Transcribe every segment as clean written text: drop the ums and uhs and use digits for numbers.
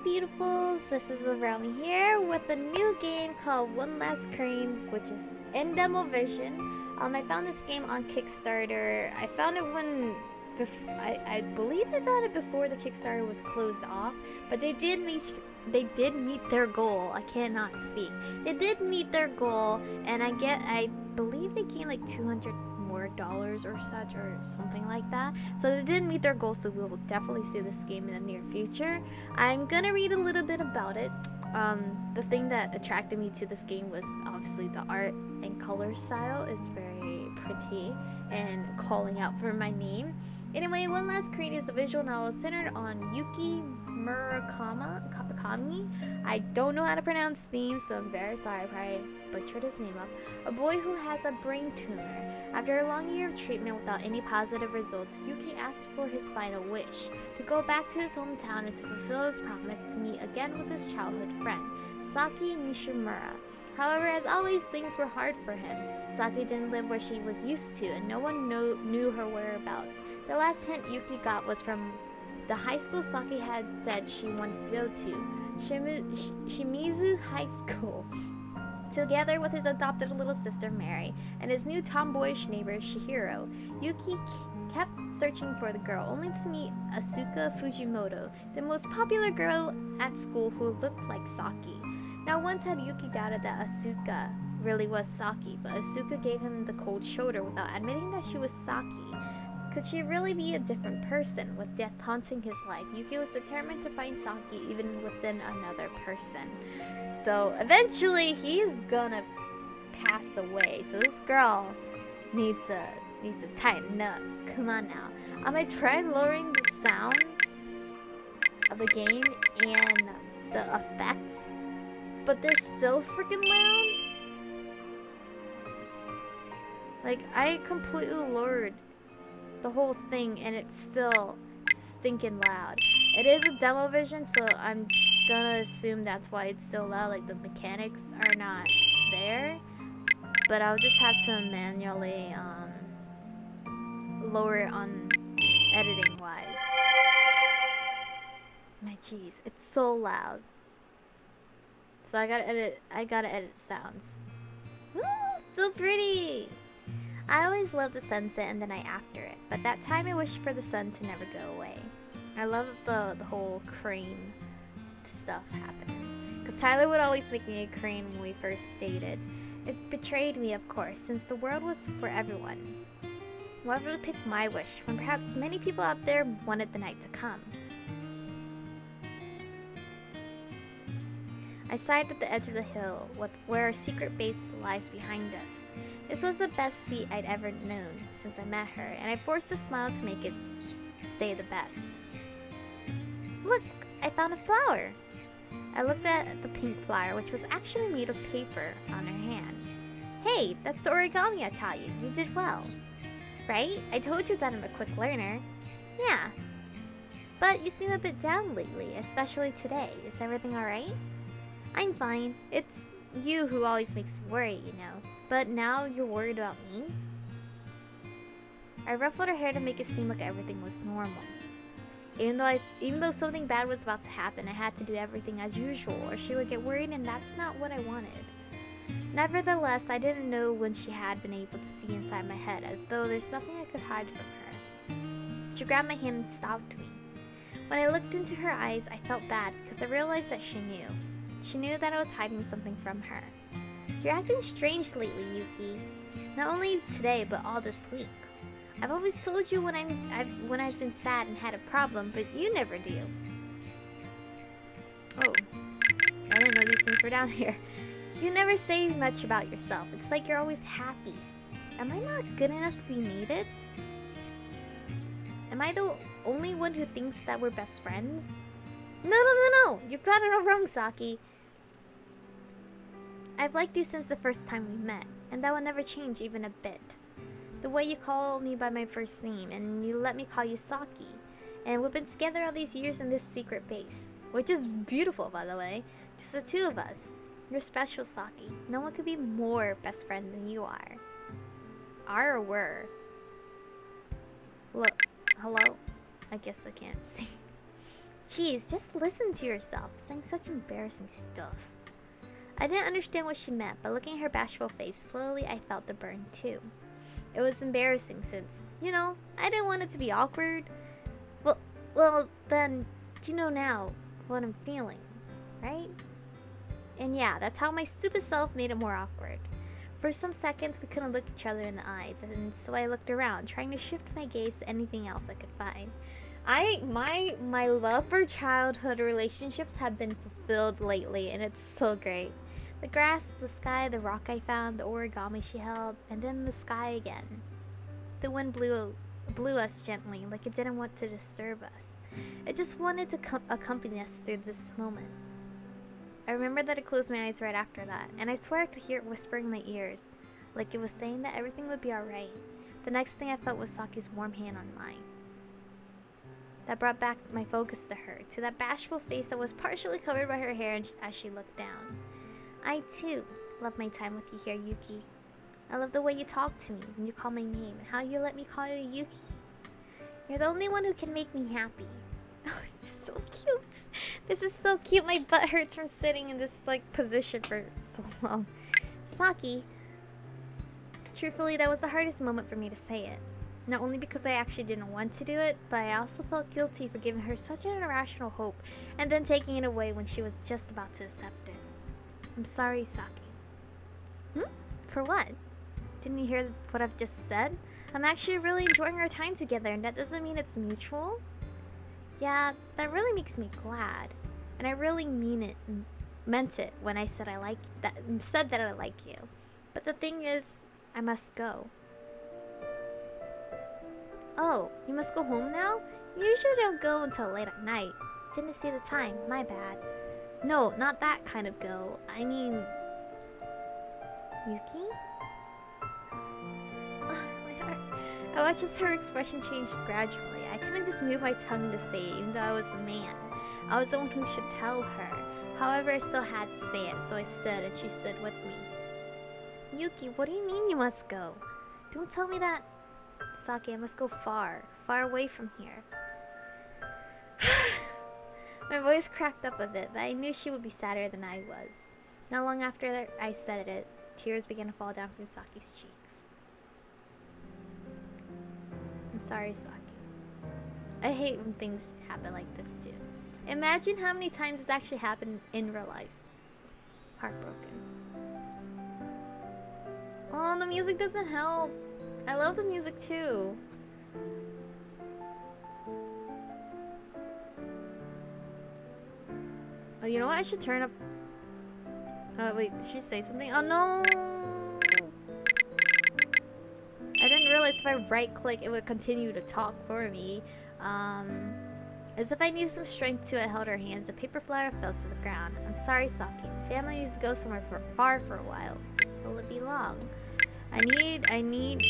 beautifuls, this is Aromie here with a new game called One Last Cream, which is in demo version. I found this game on Kickstarter. I found it I believe I found it before the Kickstarter was closed off, but they did meet their goal. I cannot speak. They did meet their goal, and I believe they gained like $200 more or such or something like that. So they did meet their goal, so we will definitely see this game in the near future. I'm gonna read a little bit about it. The thing that attracted me to this game was obviously the art and color style. It's very pretty and calling out for my name. Anyway, One Last Cream is a visual novel centered on Yuki Murakami. I don't know how to pronounce his name, so I'm very sorry. I probably butchered his name up. A boy who has a brain tumor. After a long year of treatment without any positive results, Yuki asks for his final wish, to go back to his hometown and to fulfill his promise to meet again with his childhood friend, Saki Nishimura. However, as always, things were hard for him. Saki didn't live where she was used to, and no one knew her whereabouts. The last hint Yuki got was from the high school Saki had said she wanted to go to, Shimizu High School. Together with his adopted little sister Mary and his new tomboyish neighbor Shihiro, Yuki kept searching for the girl, only to meet Asuka Fujimoto, the most popular girl at school who looked like Saki. Now once had Yuki doubted that Asuka really was Saki, but Asuka gave him the cold shoulder without admitting that she was Saki. Could she really be a different person, with death haunting his life? Yuki was determined to find Saki even within another person. So eventually he's gonna pass away. So this girl needs to tighten up. Come on now. I tried lowering the sound of the game and the effects, but they're still freaking loud. Like, I completely lowered the whole thing and it's still stinking loud. It is a demo version, so I'm gonna assume that's why it's so loud. Like, the mechanics are not there, but I'll just have to manually lower it on editing wise. My jeez, it's so loud. So I gotta edit sounds. Woo, so pretty. I always love the sunset and the night after it, but that time I wished for the sun to never go away. I love the whole cream stuff happening, because Tyler would always make me a cream when we first dated. It betrayed me, of course, since the world was for everyone. Why would I pick my wish when perhaps many people out there wanted the night to come? I sighed at the edge of the hill, where our secret base lies behind us. This was the best seat I'd ever known since I met her, and I forced a smile to make it stay the best. Look! I found a flower! I looked at the pink flower, which was actually made of paper, on her hand. Hey, that's the origami I taught you. You did well. Right? I told you that I'm a quick learner. Yeah. But you seem a bit down lately, especially today. Is everything alright? I'm fine. It's you who always makes me worry, you know. But now you're worried about me? I ruffled her hair to make it seem like everything was normal. Even though something bad was about to happen, I had to do everything as usual, or she would get worried, and that's not what I wanted. Nevertheless, I didn't know when she had been able to see inside my head, as though there's nothing I could hide from her. She grabbed my hand and stopped me. When I looked into her eyes, I felt bad, because I realized that she knew. She knew that I was hiding something from her. You're acting strange lately, Yuki. Not only today, but all this week. I've always told you when I've been sad and had a problem, but you never do. Oh, I didn't know these things were down here. You never say much about yourself. It's like you're always happy. Am I not good enough to be needed? Am I the only one who thinks that we're best friends? No! You've got it all wrong, Saki. I've liked you since the first time we met, and that will never change even a bit. The way you call me by my first name, and you let me call you Saki. And we've been together all these years in this secret base, which is beautiful, by the way. Just the two of us. You're special, Saki. No one could be more best friend than you are. Are or were? Look, hello? I guess I can't see. Jeez, just listen to yourself, saying such embarrassing stuff. I didn't understand what she meant, but looking at her bashful face, slowly I felt the burn too. It was embarrassing since, I didn't want it to be awkward. Well, then, you know now what I'm feeling, right? And yeah, that's how my stupid self made it more awkward. For some seconds, we couldn't look each other in the eyes, and so I looked around, trying to shift my gaze to anything else I could find. My love for childhood relationships have been fulfilled lately, and it's so great. The grass, the sky, the rock I found, the origami she held, and then the sky again. The wind blew us gently, like it didn't want to disturb us. It just wanted to accompany us through this moment. I remember that I closed my eyes right after that, and I swear I could hear it whispering in my ears, like it was saying that everything would be alright. The next thing I felt was Saki's warm hand on mine. That brought back my focus to her, to that bashful face that was partially covered by her hair as she looked down. I, too, love my time with you here, Yuki. I love the way you talk to me when you call my name, and how you let me call you Yuki. You're the only one who can make me happy. Oh, it's so cute. This is so cute. My butt hurts from sitting in this, position for so long. Saki. Truthfully, that was the hardest moment for me to say it. Not only because I actually didn't want to do it, but I also felt guilty for giving her such an irrational hope and then taking it away when she was just about to accept it. I'm sorry, Saki. For what? Didn't you hear what I've just said? I'm actually really enjoying our time together, and that doesn't mean it's mutual. Yeah, that really makes me glad. And I really meant it when I said that I like you. But the thing is, I must go. Oh, you must go home now? You usually don't go until late at night. Didn't see the time, my bad. No, not that kind of go. I mean... Yuki? My heart. I watched as her expression changed gradually. I couldn't just move my tongue to say it, even though I was the man. I was the one who should tell her. However, I still had to say it, so I stood and she stood with me. Yuki, what do you mean you must go? Don't tell me that... Saki, I must go far away from here. My voice cracked up a bit, but I knew she would be sadder than I was. Not long after that, I said it, tears began to fall down from Saki's cheeks. I'm sorry, Saki. I hate when things happen like this too. Imagine how many times this actually happened in real life. Heartbroken. Oh, the music doesn't help. I love the music too. Oh, you know what? I should turn up... Oh, wait. Did she say something? Oh, no! I didn't realize if I right-click, it would continue to talk for me. As if I needed some strength to it, I held her hands. The paper flower fell to the ground. I'm sorry, Saki. Family needs to go somewhere far for a while. Will it be long? I need...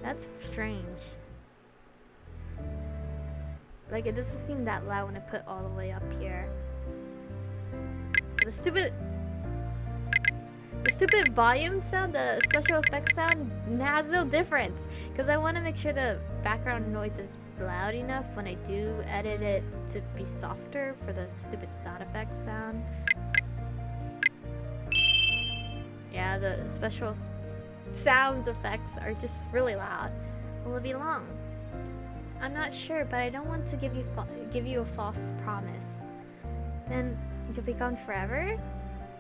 That's strange. Like, it doesn't seem that loud when I put all the way up here. The stupid volume sound, the special effects sound, has no difference. Because I want to make sure the background noise is loud enough when I do edit it to be softer for the stupid sound effects sound. Yeah, the special sounds effects are just really loud. Will it be long? I'm not sure, but I don't want to give you a false promise. Then you'll be gone forever?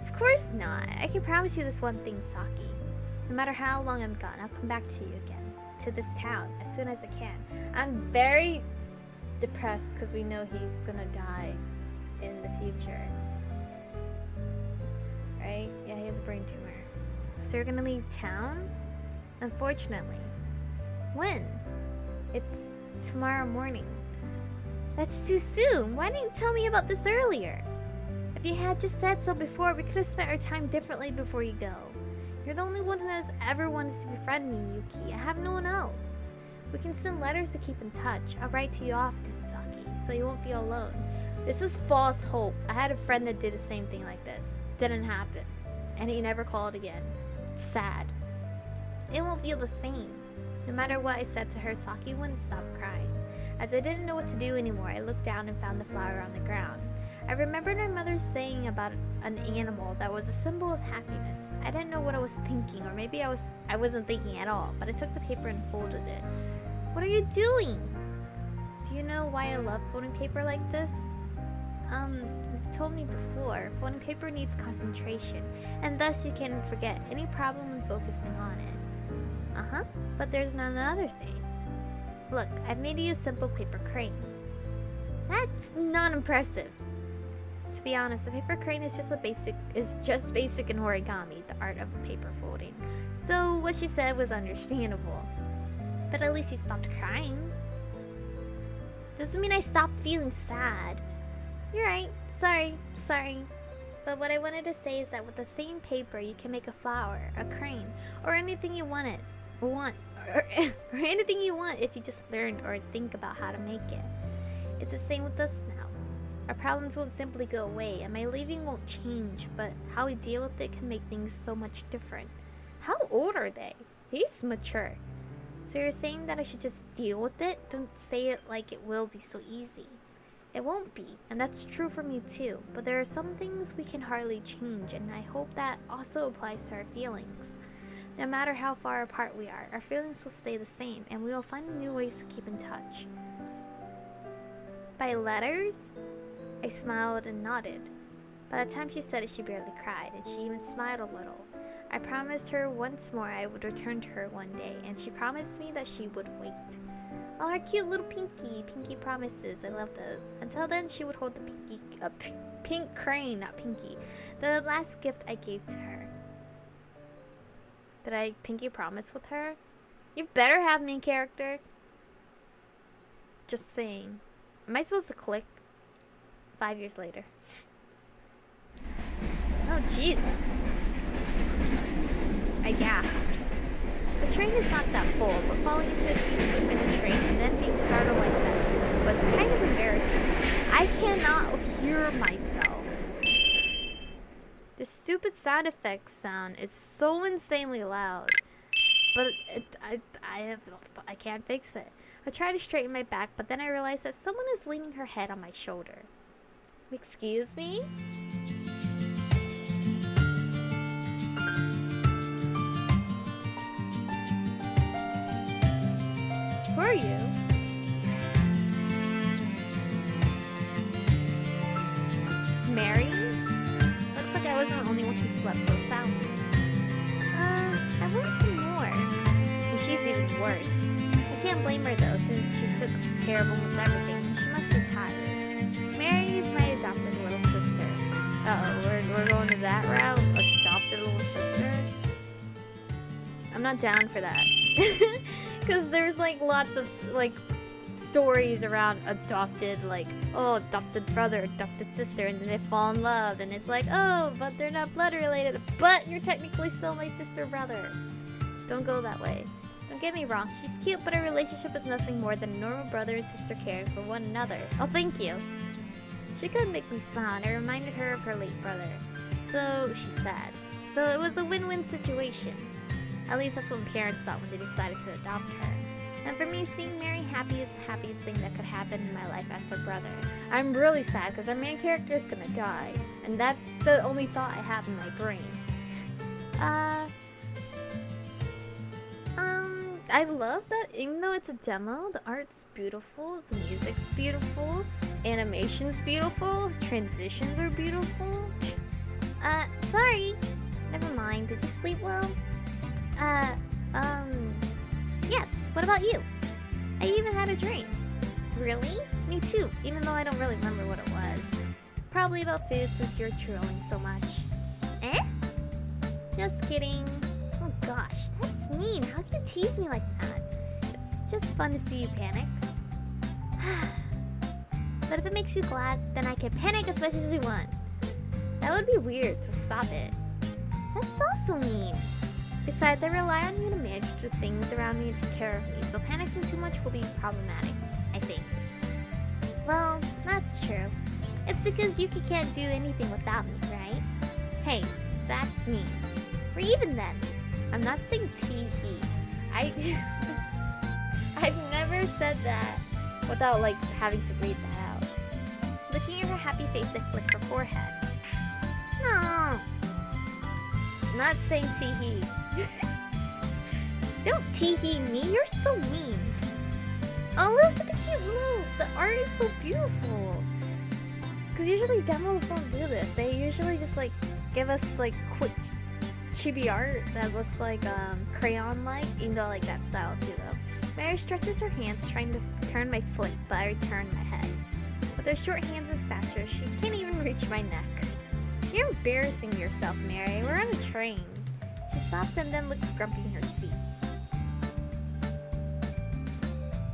Of course not. I can promise you this one thing, Saki. No matter how long I'm gone, I'll come back to you again. To this town, as soon as I can. I'm very depressed because we know he's gonna die in the future. Right? Yeah, he has a brain tumor. So you're gonna leave town? Unfortunately. When? It's tomorrow morning. That's too soon. Why didn't you tell me about this earlier? If you had just said so before, we could have spent our time differently before you go. You're the only one who has ever wanted to befriend me, Yuki. I have no one else. We can send letters to keep in touch. I'll write to you often, Saki, so you won't feel alone. This is false hope. I had a friend that did the same thing like this. Didn't happen. and he never called again. It's sad. It won't feel the same. No matter what I said to her, Saki wouldn't stop crying. As I didn't know what to do anymore, I looked down and found the flower on the ground. I remembered my mother saying about an animal that was a symbol of happiness. I didn't know what I was thinking, or maybe I wasn't thinking at all, but I took the paper and folded it. What are you doing? Do you know why I love folding paper like this? You've told me before, folding paper needs concentration, and thus you can forget any problem when focusing on it. Uh-huh, but there's another thing. Look, I've made you a simple paper crane. That's not impressive. To be honest, a paper crane is just basic in origami, the art of paper folding. So what she said was understandable. But at least you stopped crying. Doesn't mean I stopped feeling sad. You're right. Sorry. But what I wanted to say is that with the same paper, you can make a flower, a crane, or anything you want, or anything you want if you just learn or think about how to make it. It's the same with us now. Our problems won't simply go away, and my leaving won't change, but how we deal with it can make things so much different. How old are they? He's mature. So you're saying that I should just deal with it? Don't say it like it will be so easy. It won't be, and that's true for me too, but there are some things we can hardly change, and I hope that also applies to our feelings. No matter how far apart we are, our feelings will stay the same, and we will find new ways to keep in touch. By letters? I smiled and nodded. By the time she said it, she barely cried, and she even smiled a little. I promised her once more I would return to her one day, and she promised me that she would wait. Oh, her cute little pinky promises. I love those. Until then, she would hold the pink crane, not pinky, the last gift I gave to her. Did I pinky promise with her? You better have main character. Just saying. Am I supposed to click? 5 years later. Oh, Jesus. I gasped. The train is not that full, but falling into a deep sleep in the train and then being startled like that was kind of embarrassing. I cannot hear myself. The stupid sound effects sound is so insanely loud. But I can't fix it. I try to straighten my back, but then I realize that someone is leaning her head on my shoulder. Excuse me? Who are you? Mary? Looks like I wasn't the only one who slept so soundly. I want some more. And she's even worse. I can't blame her though, since she took care of almost everything. She must be tired. Mary is my adopted little sister. Uh-oh, we're going to that route? Adopted little sister? I'm not down for that. Because there's like lots of like stories around adopted, like, oh, adopted brother, adopted sister, and then they fall in love, and it's like, oh, but they're not blood related, but you're technically still my sister brother. Don't go that way. Don't get me wrong, she's cute, but our relationship is nothing more than a normal brother and sister caring for one another. Oh, thank you. She could make me smile, and I reminded her of her late brother. So she said. So it was a win-win situation. At least that's what my parents thought when they decided to adopt her. And for me, seeing Mary happy is the happiest thing that could happen in my life as her brother. I'm really sad because our main character is gonna die. And that's the only thought I have in my brain. I love that even though it's a demo, the art's beautiful, the music's beautiful, animation's beautiful, transitions are beautiful. Sorry. Never mind. Did you sleep well? Yes. What about you? I even had a dream. Really? Me too, even though I don't really remember what it was. Probably about food since you're trolling so much. Eh? Just kidding. Oh gosh, that's mean. How can you tease me like that? It's just fun to see you panic. But if it makes you glad, then I can panic as much as you want. That would be weird, so stop it. That's also mean. Besides, I rely on you to manage the things around me and take care of me, so panicking too much will be problematic, I think. Well, that's true. It's because Yuki can't do anything without me, right? Hey, That's me. Or even then, I'm not saying tee-hee. I've never said that without like having to read that out. Looking at her happy face, I flick her forehead. No, not saying tee-hee. Don't tee-hee me, you're so mean. Oh, look at the cute little, the art is so beautiful. Because usually demos don't do this. They usually just like give us like quick chibi art that looks like crayon-like, even though I like that style too though. Mary stretches her hands trying to turn my foot, but I return my head. With her short hands and stature, she can't even reach my neck. You're embarrassing yourself, Mary. We're on a train. She stops and then looks grumpy in her seat.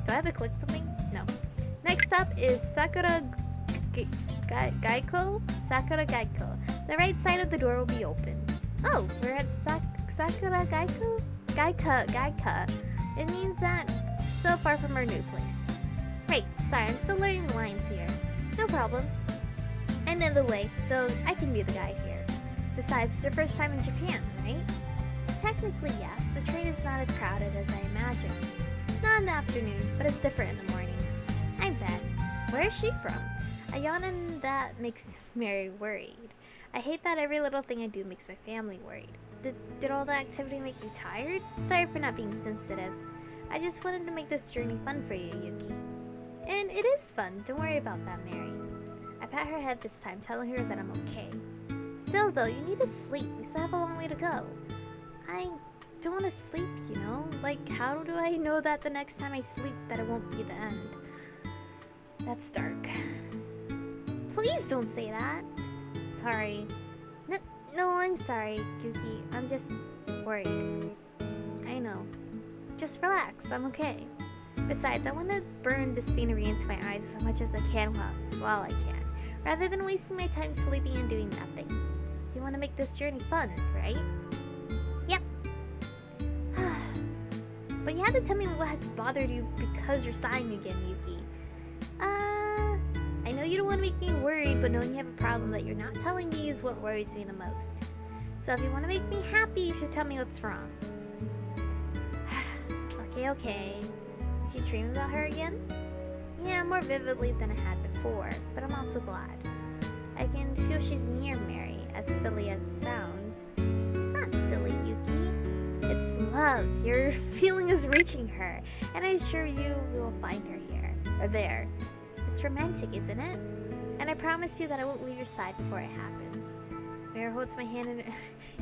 Do I have to click something? No. Next up is Sakura Gaiko? Sakura Gaiko. The right side of the door will be open. Oh, we're at Sakura Gaiko? Gaika. It means that so far from our new place. Right, sorry, I'm still learning the lines here. No problem. And in the way, so I can be the guide here. Besides, it's your first time in Japan, right? Technically, yes. The train is not as crowded as I imagined. Not in the afternoon, but it's different in the morning. I bet. Where is she from? A yawn and that makes Mary worried. I hate that every little thing I do makes my family worried. Did all the activity make you tired? Sorry for not being sensitive. I just wanted to make this journey fun for you, Yuki. And it is fun. Don't worry about that, Mary. I pat her head this time, telling her that I'm okay. Still, though, you need to sleep. We still have a long way to go. I don't want to sleep, you know? Like, how do I know that the next time I sleep that it won't be the end? That's dark. Please don't say that. Sorry. No, I'm sorry, Yuki. I'm just worried. I know. Just relax. I'm okay. Besides, I want to burn the scenery into my eyes as much as I can while I can, rather than wasting my time sleeping and doing nothing. You want to make this journey fun, right? Yep. But you have to tell me what has bothered you because you're sighing again, Yuki. I know you don't want to make me worried, but knowing you have a problem that you're not telling me is what worries me the most. So if you want to make me happy, you should tell me what's wrong. Okay. Did you dream about her again? Yeah, more vividly than I had before, but I'm also glad. I can feel she's near Mary, as silly as it sounds. It's not silly, Yuki. It's love. Your feeling is reaching her, and I assure you we will find her here, or there. It's romantic, isn't it? And I promise you that I won't leave your side before it happens. Mary holds my hand and...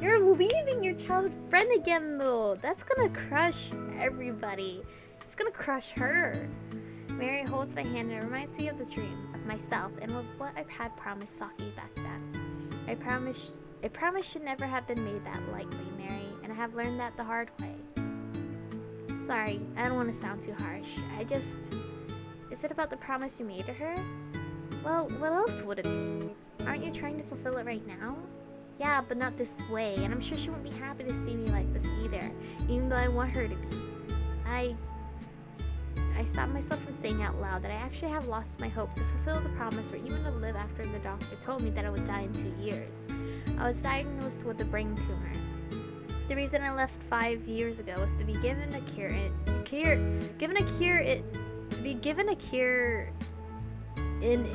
You're leaving your childhood friend again, though. That's gonna crush everybody. It's gonna crush her. Mary holds my hand and it reminds me of the dream, of myself, and of what I had promised Saki back then. I promise should never have been made that lightly, Mary, and I have learned that the hard way. Sorry, I don't want to sound too harsh. Is it about the promise you made to her? Well, what else would it be? Aren't you trying to fulfill it right now? Yeah, but not this way, and I'm sure she won't be happy to see me like this either, even though I want her to be. I stopped myself from saying out loud that I actually have lost my hope to fulfill the promise or even to live after the doctor told me that I would die in 2 years. I was diagnosed with a brain tumor. The reason I left 5 years ago was to be given a cure in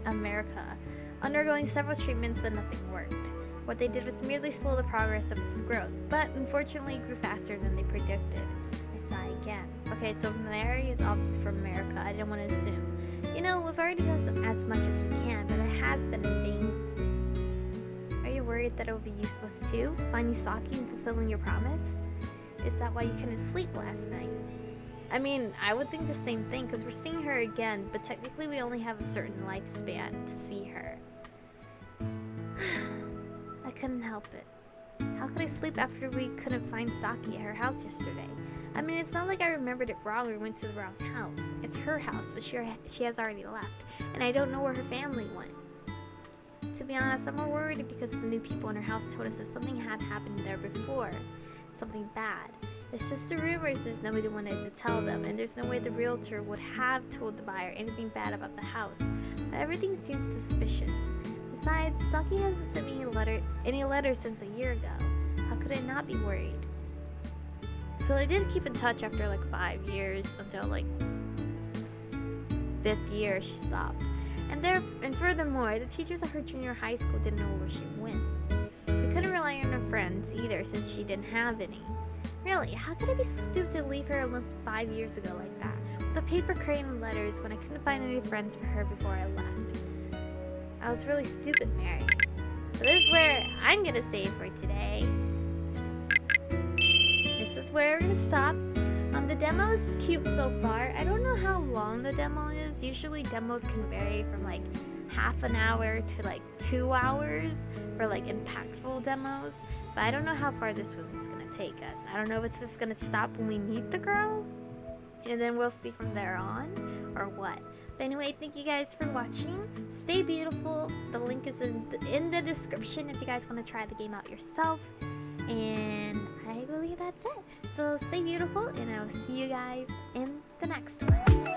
America, undergoing several treatments but nothing worked. What they did was merely slow the progress of its growth, but unfortunately it grew faster than they predicted. I sigh again. Okay, so Mary is obviously from America. I didn't want to assume. You know, we've already done as much as we can, but it has been a thing. Are you worried that it will be useless too, finding Saki and fulfilling your promise? Is that why you couldn't sleep last night? I mean, I would think the same thing, because we're seeing her again, but technically we only have a certain lifespan to see her. I couldn't help it. How could I sleep after we couldn't find Saki at her house yesterday? I mean, it's not like I remembered it wrong or went to the wrong house. It's her house, but she has already left, and I don't know where her family went. To be honest, I'm more worried because the new people in her house told us that something had happened there before. Something bad. It's just the rumors since nobody wanted to tell them, and there's no way the realtor would have told the buyer anything bad about the house. But everything seems suspicious. The Besides, Saki hasn't sent me any letters since a year ago. How could I not be worried? So they did keep in touch after like 5 years until like 5th year she stopped. And furthermore, the teachers at her junior high school didn't know where she went. We couldn't rely on her friends either since she didn't have any. Really, how could I be so stupid to leave her alone 5 years ago like that? With a paper crane and letters when I couldn't find any friends for her before I left. I was really stupid, Mary. So this is where I'm gonna save for today. This is where we're gonna stop. The demo is cute so far. I don't know how long the demo is. Usually demos can vary from like half an hour to like 2 hours for like impactful demos. But I don't know how far this one's gonna take us. I don't know if it's just gonna stop when we meet the girl and then we'll see from there on or what. But anyway, thank you guys for watching. Stay beautiful. The link is in the description if you guys want to try the game out yourself. And I believe that's it. So stay beautiful, and I will see you guys in the next one.